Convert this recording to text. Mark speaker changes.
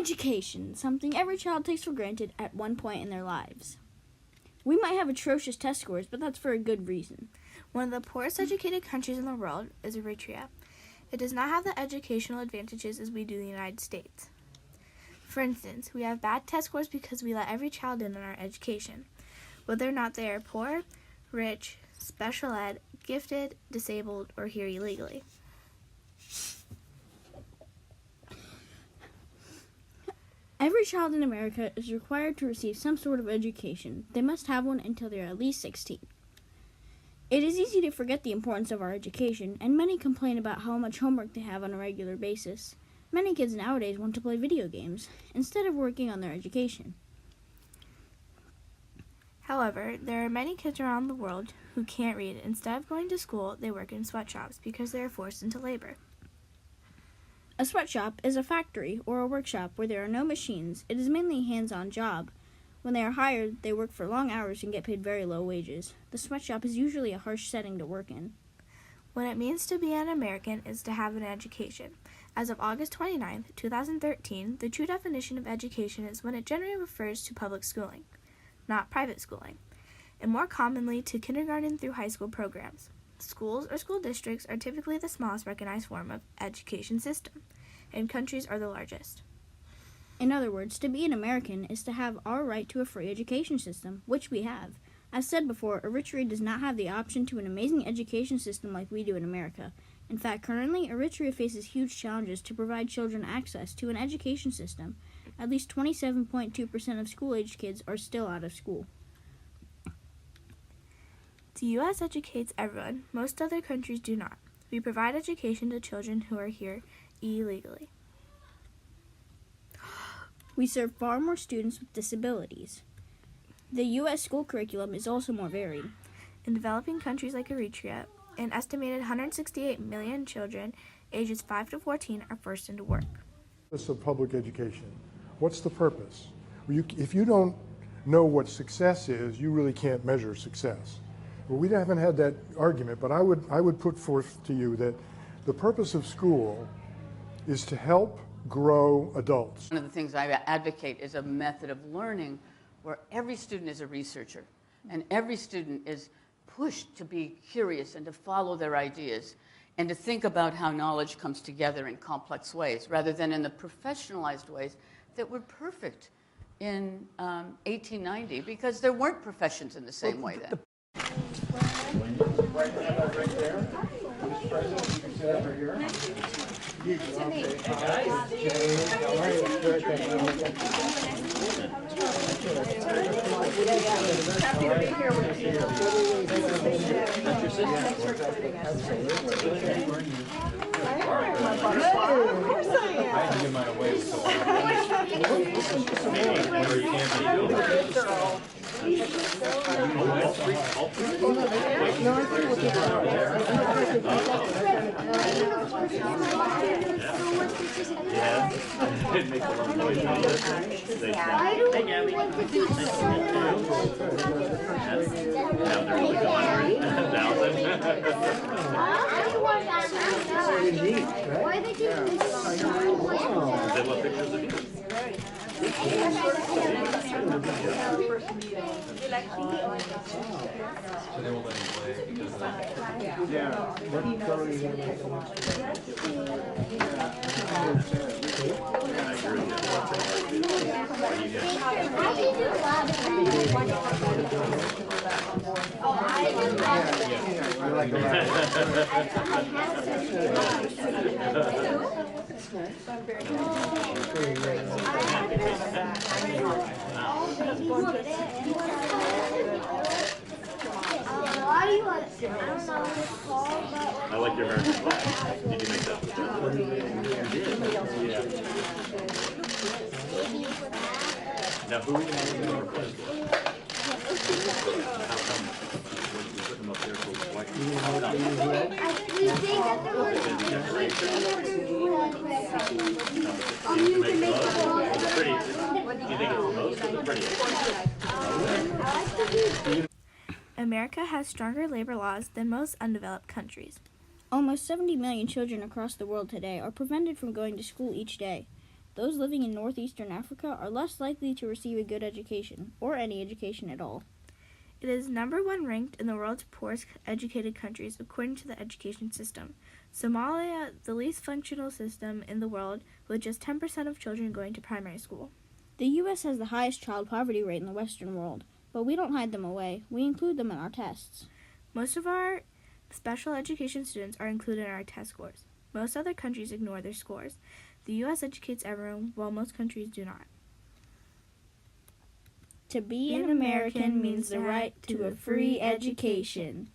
Speaker 1: Education, something every child takes for granted at one point in their lives. We might have atrocious test scores, but that's for a good reason.
Speaker 2: One of the poorest educated countries in the world is Eritrea. It does not have the educational advantages as we do in the United States. For instance, we have bad test scores because we let every child in on our education, whether or not they are poor, rich, special ed, gifted, disabled, or here illegally.
Speaker 1: Every child in America is required to receive some sort of education. They must have one until they are at least 16. It is easy to forget the importance of our education, and many complain about how much homework they have on a regular basis. Many kids nowadays want to play video games instead of working on their education.
Speaker 2: However, there are many kids around the world who can't read. Instead of going to school, they work in sweatshops because they are forced into labor.
Speaker 1: A sweatshop is a factory or a workshop where there are no machines. It is mainly a hands-on job. When they are hired, they work for long hours and get paid very low wages. The sweatshop is usually a harsh setting to work in.
Speaker 2: What it means to be an American is to have an education. As of August 29, 2013, the true definition of education is when it generally refers to public schooling, not private schooling, and more commonly to kindergarten through high school programs. Schools or school districts are typically the smallest recognized form of education system, and countries are the largest.
Speaker 1: In other words, to be an American is to have our right to a free education system, which we have. As said before, Eritrea does not have the option to an amazing education system like we do in America. In fact, currently, Eritrea faces huge challenges to provide children access to an education system. At least 27.2% of school-aged kids are still out of school.
Speaker 2: The U.S. educates everyone. Most other countries do not. We provide education to children who are here illegally.
Speaker 1: We serve far more students with disabilities. The U.S. school curriculum is also more varied.
Speaker 2: In developing countries like Eritrea, an estimated 168 million children ages 5 to 14 are forced into work.
Speaker 3: Purpose of public education. What's the purpose? If you don't know what success is, you really can't measure success. Well, we haven't had that argument, but I would put forth to you that the purpose of school is to help grow adults.
Speaker 4: One of the things I advocate is a method of learning where every student is a researcher and every student is pushed to be curious and to follow their ideas and to think about how knowledge comes together in complex ways rather than in the professionalized ways that were perfect in 1890 because there weren't professions in the same way then.
Speaker 3: Right there. Vice President, you can sit over here. Hey guys.
Speaker 5: Happy to be here with you.
Speaker 3: That's your sister.
Speaker 5: Thanks for joining us. I am my butterfly. Of course I am.
Speaker 3: I had to give mine away.
Speaker 6: Hey, Gabby. Now they're really going.
Speaker 7: Why are they taking this?
Speaker 6: They love pictures of you.
Speaker 8: So they won't let him play because of that.
Speaker 6: I like your American flag. Did you make that? Now, who are you going to replace? How come? When you put them up there for white? You think it's the most or the prettiest?
Speaker 2: America has stronger labor laws than most undeveloped countries.
Speaker 1: Almost 70 million children across the world today are prevented from going to school each day. Those living in northeastern Africa are less likely to receive a good education, or any education at all.
Speaker 2: It is number 1 ranked in the world's poorest educated countries according to the education system. Somalia, the least functional system in the world, with just 10% of children going to primary school.
Speaker 1: The U.S. has the highest child poverty rate in the Western world, but we don't hide them away. We include them in our tests.
Speaker 2: Most of our special education students are included in our test scores. Most other countries ignore their scores. The U.S. educates everyone, while most countries do not.
Speaker 1: To be an American means the right to a free education.